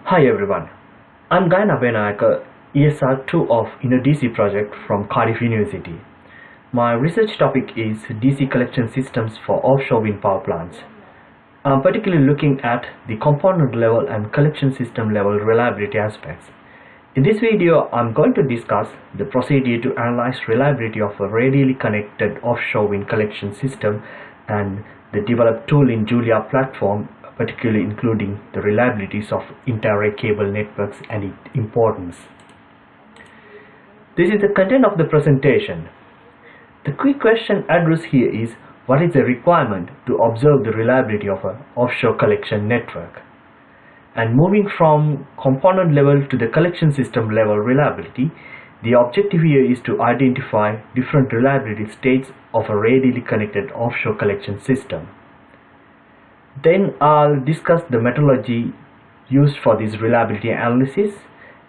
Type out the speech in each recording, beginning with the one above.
Hi everyone, I'm Gayan Abeynayake, ESR2 of InnoDC project from Cardiff University. My research topic is DC collection systems for offshore wind power plants. I'm particularly looking at the component level and collection system level reliability aspects. In this video, I'm going to discuss the procedure to analyze reliability of a radially connected offshore wind collection system and the developed tool in Julia platform, particularly including the reliabilities of inter-array cable networks and its importance. This is the content of the presentation. The quick question addressed here is, what is the requirement to observe the reliability of an offshore collection network? And moving from component level to the collection system level reliability, the objective here is to identify different reliability states of a radially connected offshore collection system. Then I'll discuss the methodology used for this reliability analysis,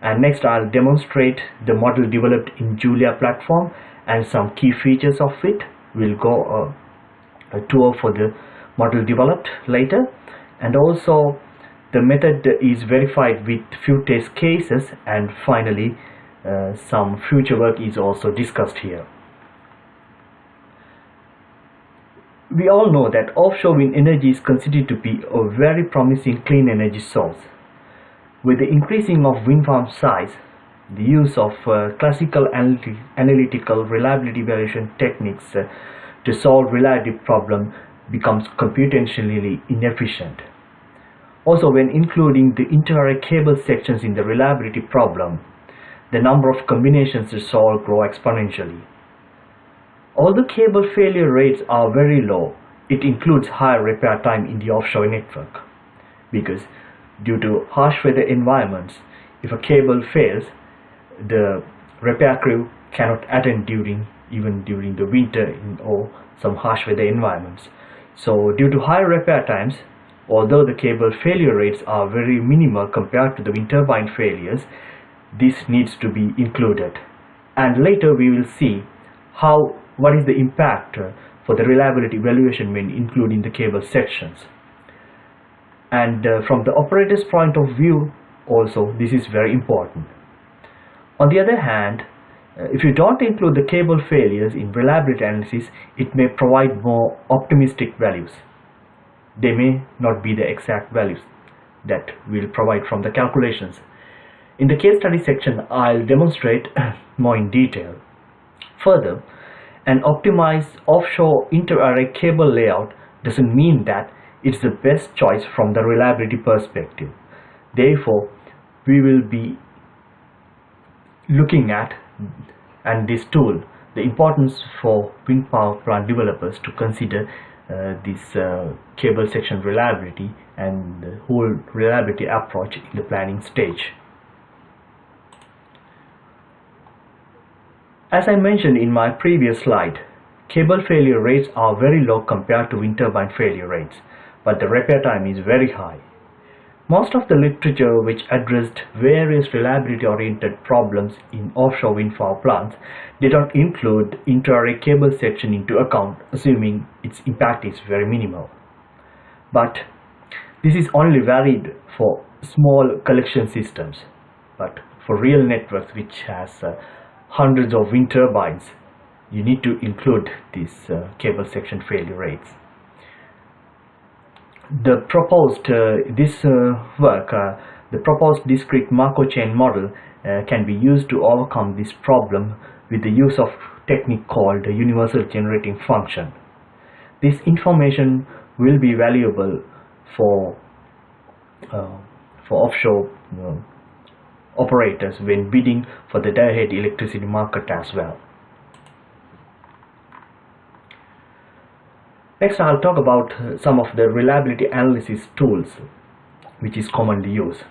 and next I'll demonstrate the model developed in Julia platform and some key features of it. We'll go a tour for the model developed later, and also the method is verified with few test cases, and finally some future work is also discussed here. We all know that offshore wind energy is considered to be a very promising clean energy source. With the increasing of wind farm size, the use of classical analytical reliability evaluation techniques to solve reliability problem becomes computationally inefficient. Also, when including the inter-array cable sections in the reliability problem, the number of combinations to solve grow exponentially. Although cable failure rates are very low, it includes higher repair time in the offshore network, because due to harsh weather environments, if a cable fails, the repair crew cannot attend even during the winter or some harsh weather environments. So due to high repair times, although the cable failure rates are very minimal compared to the wind turbine failures, this needs to be included. And later we will see what is the impact for the reliability evaluation when including the cable sections. And from the operator's point of view also, this is very important. On the other hand, if you don't include the cable failures in reliability analysis, it may provide more optimistic values. They may not be the exact values that we'll provide from the calculations. In the case study section, I'll demonstrate more in detail. Further, an optimized offshore inter-array cable layout doesn't mean that it's the best choice from the reliability perspective. Therefore, we will be looking at, and this tool, the importance for wind power plant developers to consider this cable section reliability and the whole reliability approach in the planning stage. As I mentioned in my previous slide, cable failure rates are very low compared to wind turbine failure rates, but the repair time is very high. Most of the literature which addressed various reliability-oriented problems in offshore wind power plants did not include inter-array cable section into account, assuming its impact is very minimal. But this is only valid for small collection systems, but for real networks which has hundreds of wind turbines, you need to include these cable section failure rates. The proposed the proposed discrete Markov chain model can be used to overcome this problem with the use of technique called the universal generating function. This information will be valuable for offshore operators when bidding for the day-ahead electricity market as well. Next, I'll talk about some of the reliability analysis tools which is commonly used.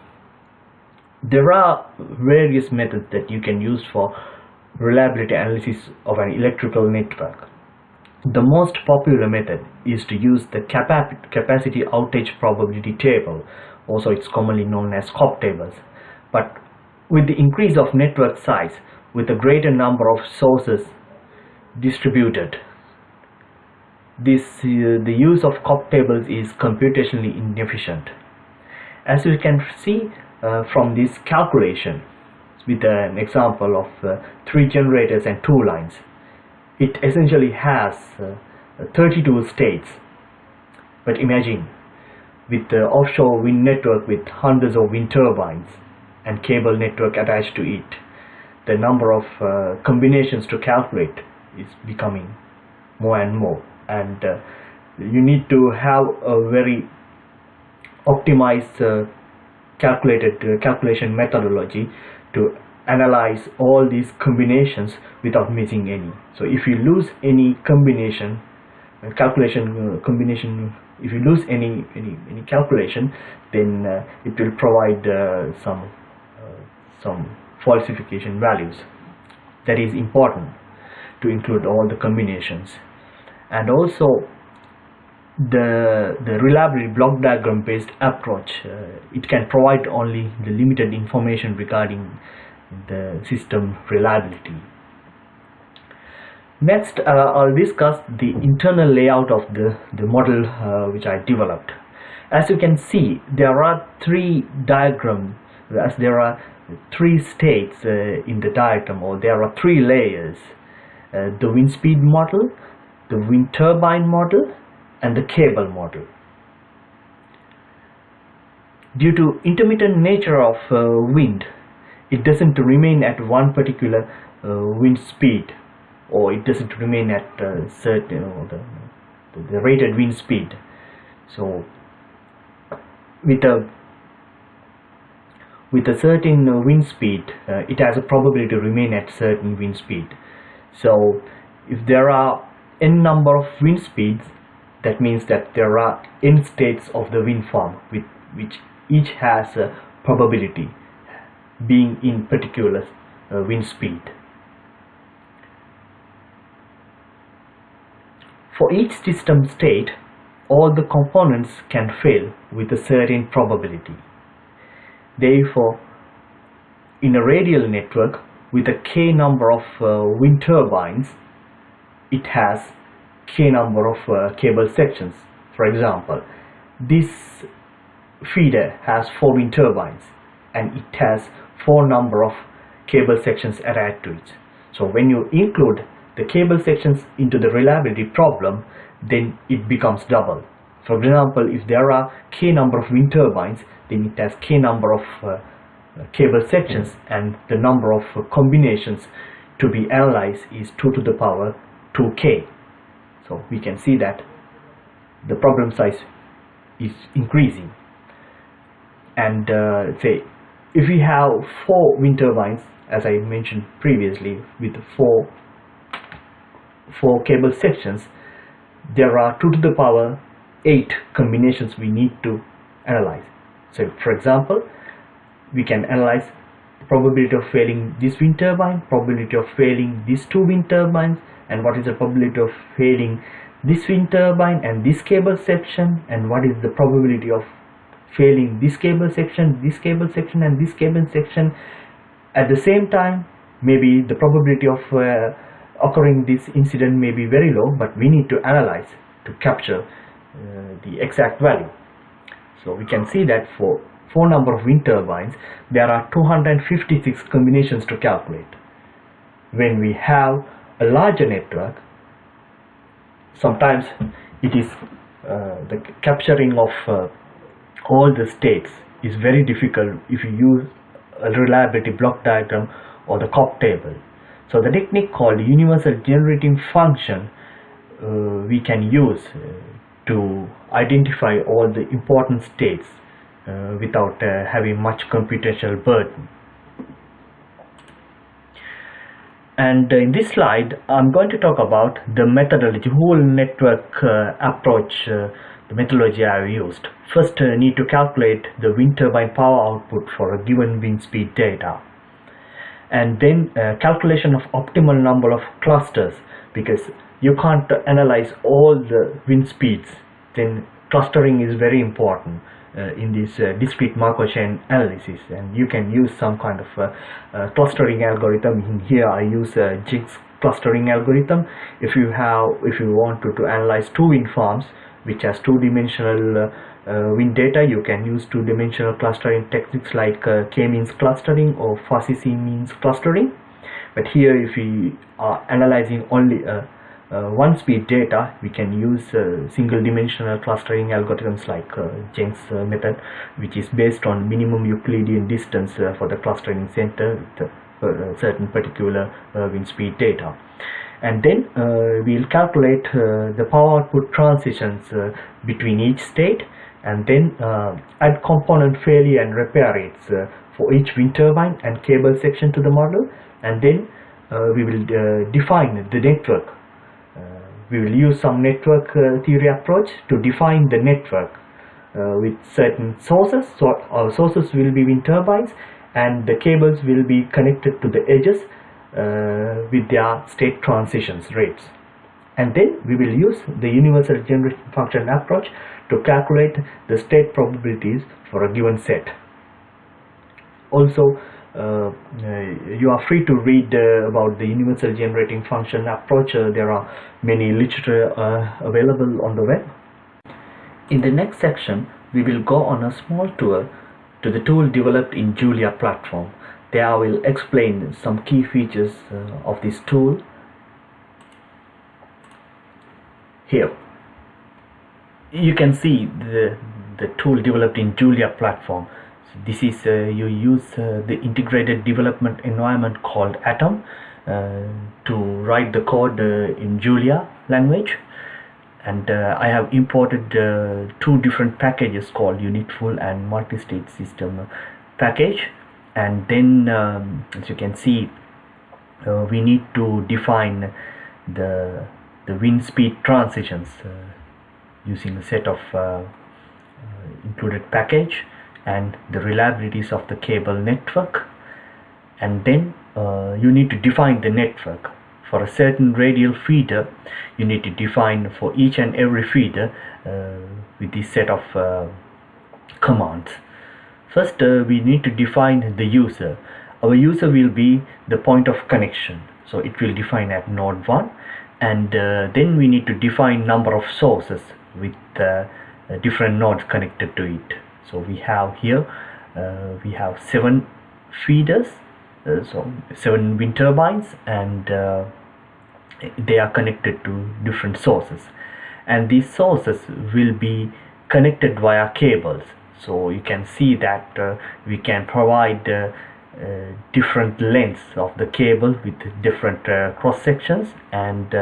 There are various methods that you can use for reliability analysis of an electrical network. The most popular method is to use the capacity outage probability table, also it's commonly known as COP tables. But with the increase of network size, with a greater number of sources distributed, the use of COP tables is computationally inefficient. As you can see, from this calculation with an example of 3 generators and 2 lines. It essentially has 32 states. But imagine, with the offshore wind network with hundreds of wind turbines and cable network attached to it, the number of combinations to calculate is becoming more and more, and you need to have a very optimized calculation methodology to analyze all these combinations without missing any. So if you lose any combination if you lose any calculation, then it will provide some falsification values. That is important to include all the combinations. And also the reliability block diagram based approach, it can provide only the limited information regarding the system reliability. Next, I'll discuss the internal layout of the model which I developed. As you can see, there are 3 diagrams, as there are 3 states in the diagram, or there are 3 layers: the wind speed model, the wind turbine model, and the cable model. Due to intermittent nature of wind, it doesn't remain at one particular wind speed, or it doesn't remain at certain the rated wind speed. So with a certain wind speed, it has a probability to remain at certain wind speed. So if there are n number of wind speeds, that means that there are n states of the wind farm, which each has a probability being in particular wind speed. For each system state, all the components can fail with a certain probability. Therefore, in a radial network with a k number of wind turbines, it has k number of cable sections. For example, this feeder has 4 wind turbines and it has 4 number of cable sections attached to it. So when you include the cable sections into the reliability problem, then it becomes double. For example, if there are k number of wind turbines, then it has k number of cable sections, and the number of combinations to be analyzed is 2 to the power 2k. So we can see that the problem size is increasing. And say if we have 4 wind turbines, as I mentioned previously, with 4 cable sections, there are 2 to the power 8 combinations we need to analyze. So for example, we can analyze the probability of failing this wind turbine, probability of failing these 2 wind turbines, and what is the probability of failing this wind turbine and this cable section, and what is the probability of failing this cable section, this cable section, and this cable section. At the same time, maybe the probability of occurring this incident may be very low, but we need to analyze to capture the exact value. So we can see that for 4 number of wind turbines, there are 256 combinations to calculate. When we have a larger network, sometimes it is the capturing of all the states is very difficult if you use a reliability block diagram or the COP table. So the technique called universal generating function we can use to identify all the important states without having much computational burden. And in this slide, I'm going to talk about the methodology, whole network approach, the methodology I have used. First, need to calculate the wind turbine power output for a given wind speed data. And then calculation of optimal number of clusters, because you can't analyze all the wind speeds. Then clustering is very important in this discrete Markov chain analysis, and you can use some kind of clustering algorithm. In here I use a jigs clustering algorithm. If you want to analyze 2 wind farms which has 2-dimensional Wind data, you can use two-dimensional clustering techniques like k-means clustering or fuzzy c-means clustering. But here, if we are analyzing only one-speed data, we can use single-dimensional clustering algorithms like Jenks method, which is based on minimum Euclidean distance for the clustering center with certain particular wind speed data. And then we'll calculate the power output transitions between each state, and then add component failure and repair rates for each wind turbine and cable section to the model. And then we will define the network. We will use some network theory approach to define the network with certain sources. So our sources will be wind turbines, and the cables will be connected to the edges with their state transitions rates. And then we will use the universal generation function approach to calculate the state probabilities for a given set. Also, you are free to read about the universal generating function approach. There are many literature available on the web. In the next section, we will go on a small tour to the tool developed in Julia platform. There I will explain some key features of this tool. Here you can see the tool developed in Julia platform. So this is you use the integrated development environment called Atom to write the code in Julia language, and I have imported two different packages called Unitful and Multi-State System package. And then as you can see, we need to define the wind speed transitions using a set of included package and the reliabilities of the cable network. And then you need to define the network. For a certain radial feeder, you need to define for each and every feeder with this set of commands. First, we need to define the user. Our user will be the point of connection, so it will define at node 1, and then we need to define number of sources with different nodes connected to it. So we have here we have 7 feeders, so 7 wind turbines, and they are connected to different sources, and these sources will be connected via cables. So you can see that we can provide different lengths of the cable with different cross sections, and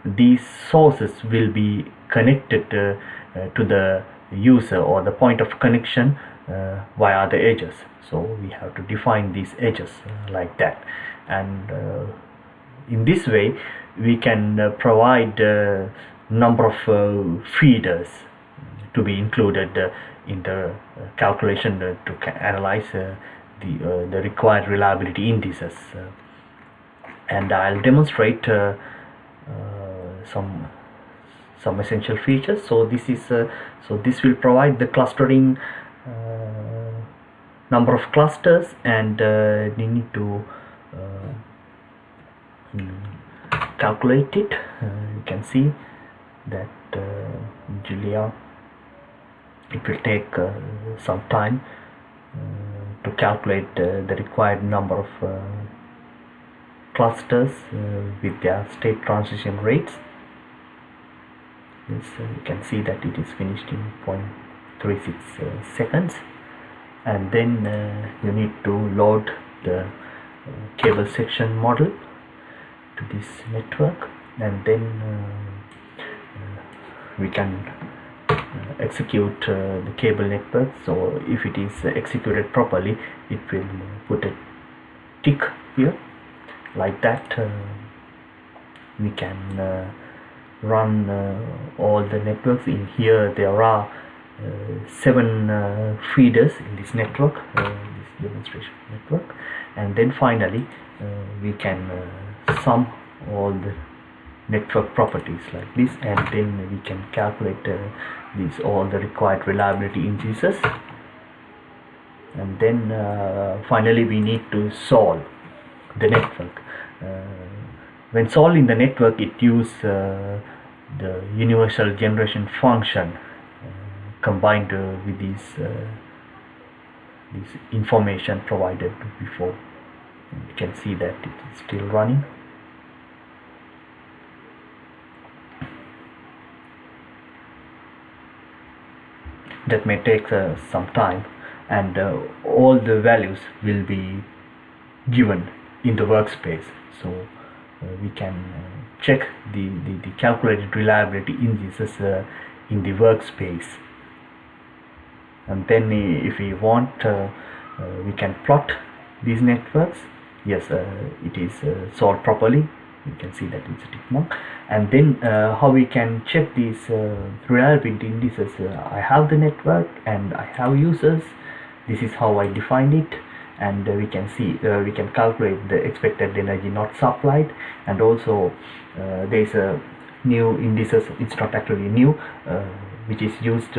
these sources will be connected to the user or the point of connection via the edges. So we have to define these edges like that, and in this way we can provide number of feeders to be included in the calculation to analyze the required reliability indices. And I'll demonstrate some essential features. So this is so this will provide the clustering number of clusters, and we need to calculate it. You can see that Julia, it will take some time to calculate the required number of clusters with their state transition rates. Yes, you can see that it is finished in 0.36 seconds, and then you need to load the cable section model to this network, and then we can execute the cable network. So if it is executed properly, it will put a tick here like that. We can run all the networks. In here there are 7 feeders in this network, this demonstration network, and then finally we can sum all the network properties like this, and then we can calculate all the required reliability indices, and then finally we need to solve the network. When solving the network, it uses the universal generation function combined with this information provided before. You can see that it is still running. That may take some time, and all the values will be given in the workspace, so we can check the calculated reliability indices in the workspace. And then if we want, we can plot these networks. Yes, it is solved properly. You can see that it's a tick mark. And then how we can check these reliability indices. I have the network and I have users. This is how I defined it, and we can see we can calculate the expected energy not supplied. And also there is a new indices, it's not actually new, which is used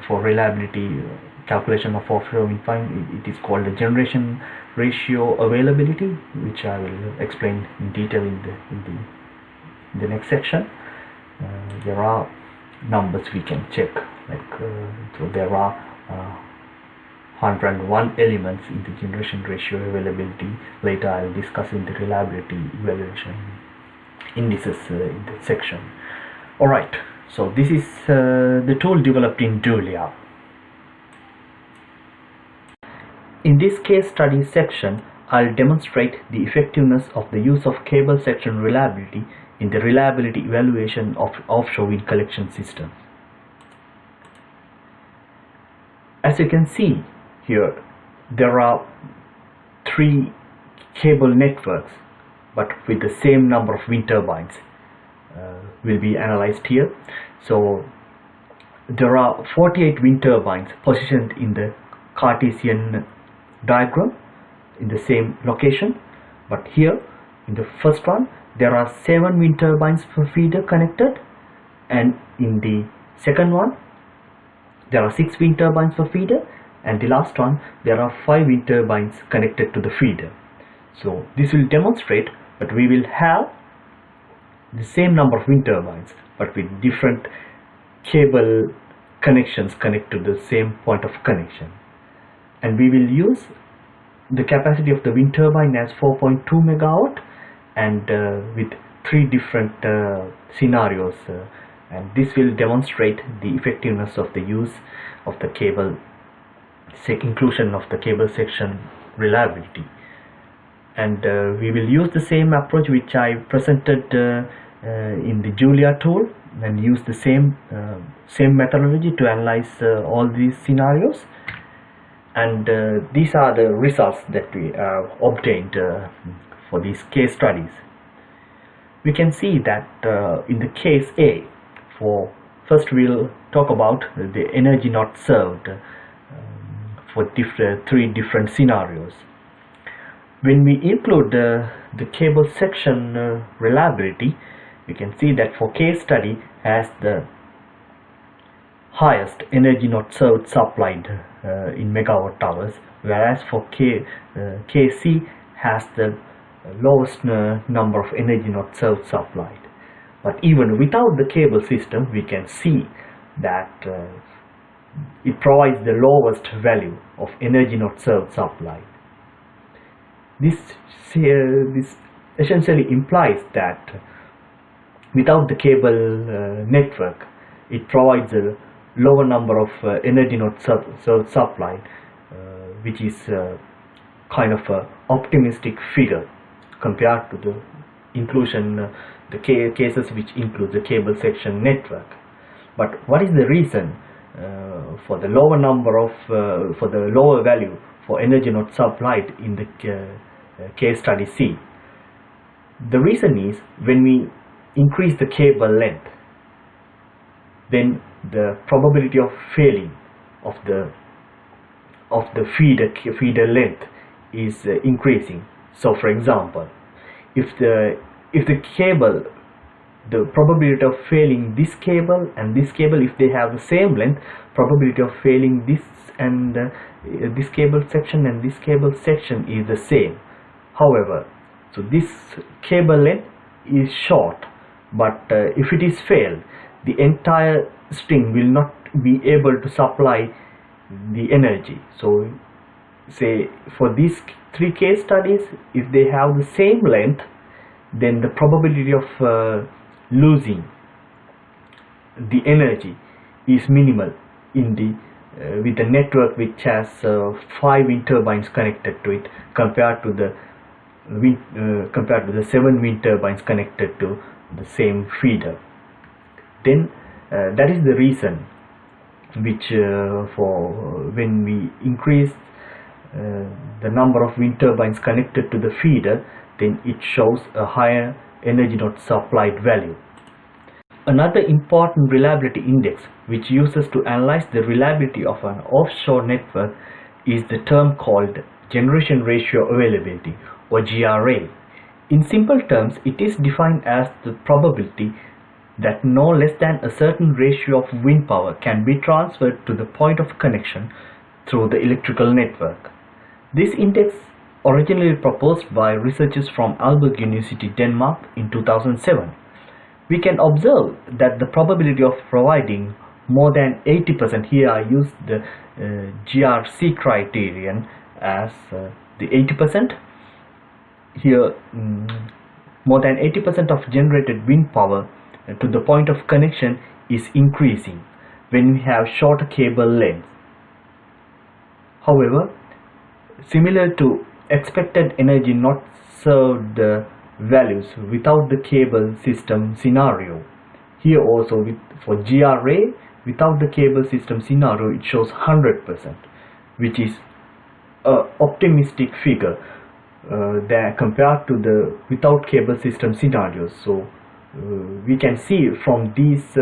for reliability calculation of offshore wind farm. It is called the generation ratio availability, which I will explain in detail in the next section. There are numbers we can check, like so there are 101 elements in the generation ratio availability. Later I will discuss in the reliability evaluation indices in the section. Alright, so this is the tool developed in Julia. In this case study section, I'll demonstrate the effectiveness of the use of cable section reliability in the reliability evaluation of offshore wind collection systems. As you can see here, there are 3 cable networks, but with the same number of wind turbines will be analyzed here. So there are 48 wind turbines positioned in the Cartesian diagram in the same location, but here in the first one there are 7 wind turbines per feeder connected, and in the second one there are 6 wind turbines per feeder, and the last one there are 5 wind turbines connected to the feeder. So this will demonstrate that we will have the same number of wind turbines but with different cable connections connected to the same point of connection. And we will use the capacity of the wind turbine as 4.2 megawatt, and with 3 different scenarios, and this will demonstrate the effectiveness of the use of the cable inclusion of the cable section reliability. And we will use the same approach which I presented in the Julia tool, and use the same methodology to analyze all these scenarios. And these are the results that we obtained for these case studies. We can see that in the case A, first we'll talk about the energy not served for 3 different scenarios. When we include the cable section reliability, we can see that for case study has the highest energy not served supplied in megawatt hours, whereas for KC has the lowest number of energy not served supplied. But even without the cable system, we can see that it provides the lowest value of energy not served supplied. This essentially implies that without the cable network, it provides a lower number of energy not served supplied, which is kind of a optimistic figure compared to the inclusion, the cases which include the cable section network. But what is the reason for the lower number of for the lower value for energy not supplied in the case study C? The reason is, when we increase the cable length, then the probability of failing of the feeder length is increasing. So for example, if the cable, the probability of failing this cable and this cable, if they have the same length, probability of failing this and this cable section and this cable section is the same. However, so this cable length is short, but if it is failed, the entire string will not be able to supply the energy. So say for these three case studies, if they have the same length, then the probability of losing the energy is minimal in the with a network which has 5 wind turbines connected to it, compared to the 7 wind turbines connected to the same feeder. Then that is the reason which for when we increase the number of wind turbines connected to the feeder, then it shows a higher energy not supplied value. Another important reliability index which uses to analyze the reliability of an offshore network is the term called generation ratio availability, or GRA. In simple terms, it is defined as the probability that no less than a certain ratio of wind power can be transferred to the point of connection through the electrical network. This index originally proposed by researchers from Aalborg University, Denmark in 2007. We can observe that the probability of providing more than 80%, here I use the GRC criterion as the 80%, here more than 80% of generated wind power to the point of connection is increasing when we have shorter cable lengths. However, similar to expected energy not served values without the cable system scenario, here also for GRA without the cable system scenario, it shows 100%, which is an optimistic figure that compared to the without cable system scenarios. So we can see from these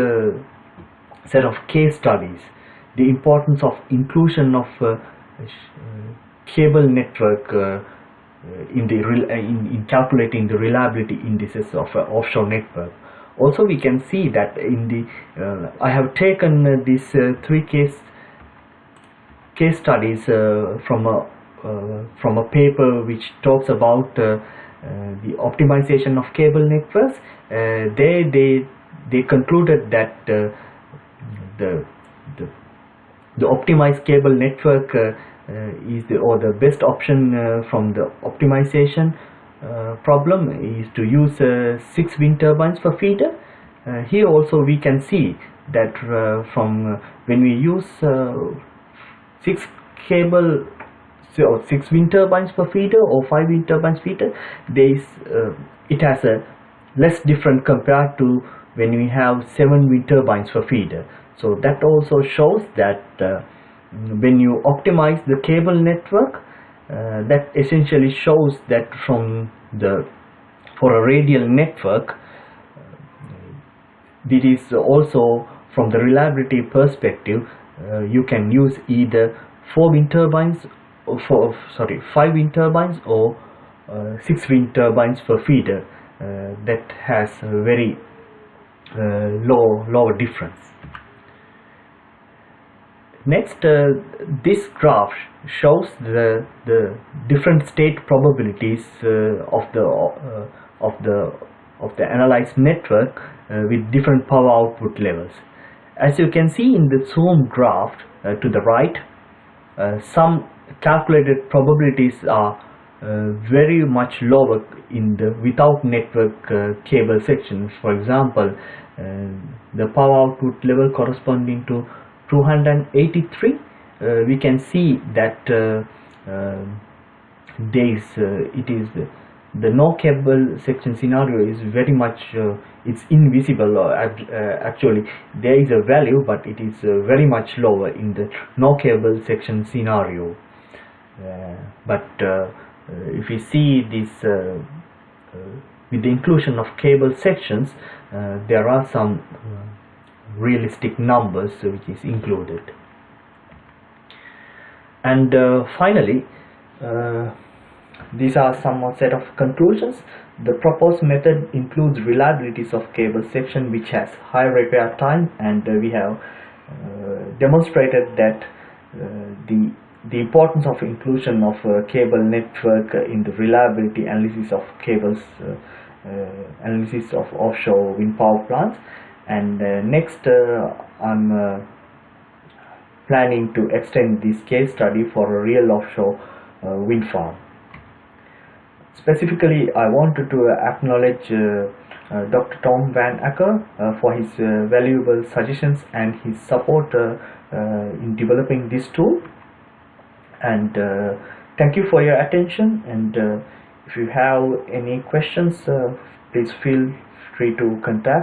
set of case studies the importance of inclusion of cable network in calculating the reliability indices of an offshore network. Also, we can see that in the I have taken these three case studies from a paper which talks about the optimization of cable networks. They concluded that the optimized cable network is the best option from the optimization problem is to use 6 wind turbines per feeder. Here also we can see that from when we use 6 wind turbines per feeder or 5 wind turbines feeder, it has a less different compared to when we have 7 wind turbines per feeder. So that also shows that when you optimize the cable network, that essentially shows that for a radial network, it is also from the reliability perspective, you can use either 5 wind turbines or 6 wind turbines per feeder. That has a very lower difference. Next, this graph shows the different state probabilities of the analyzed network with different power output levels. As you can see in the zoom graph to the right, some calculated probabilities are very much lower in the without network cable section. For example, the power output level corresponding to 283, we can see that the no cable section scenario is very much it's invisible, actually there is a value, but it is very much lower in the no cable section scenario. But if we see this with the inclusion of cable sections, there are some realistic numbers which is included. And finally, these are some set of conclusions. The proposed method includes reliabilities of cable section which has high repair time, and we have demonstrated that the importance of inclusion of cable network in the reliability analysis of cables, analysis of offshore wind power plants. And next I'm planning to extend this case study for a real offshore wind farm. Specifically, I wanted to acknowledge Dr. Tom Van Acker for his valuable suggestions and his support in developing this tool. And thank you for your attention. And if you have any questions, please feel free to contact.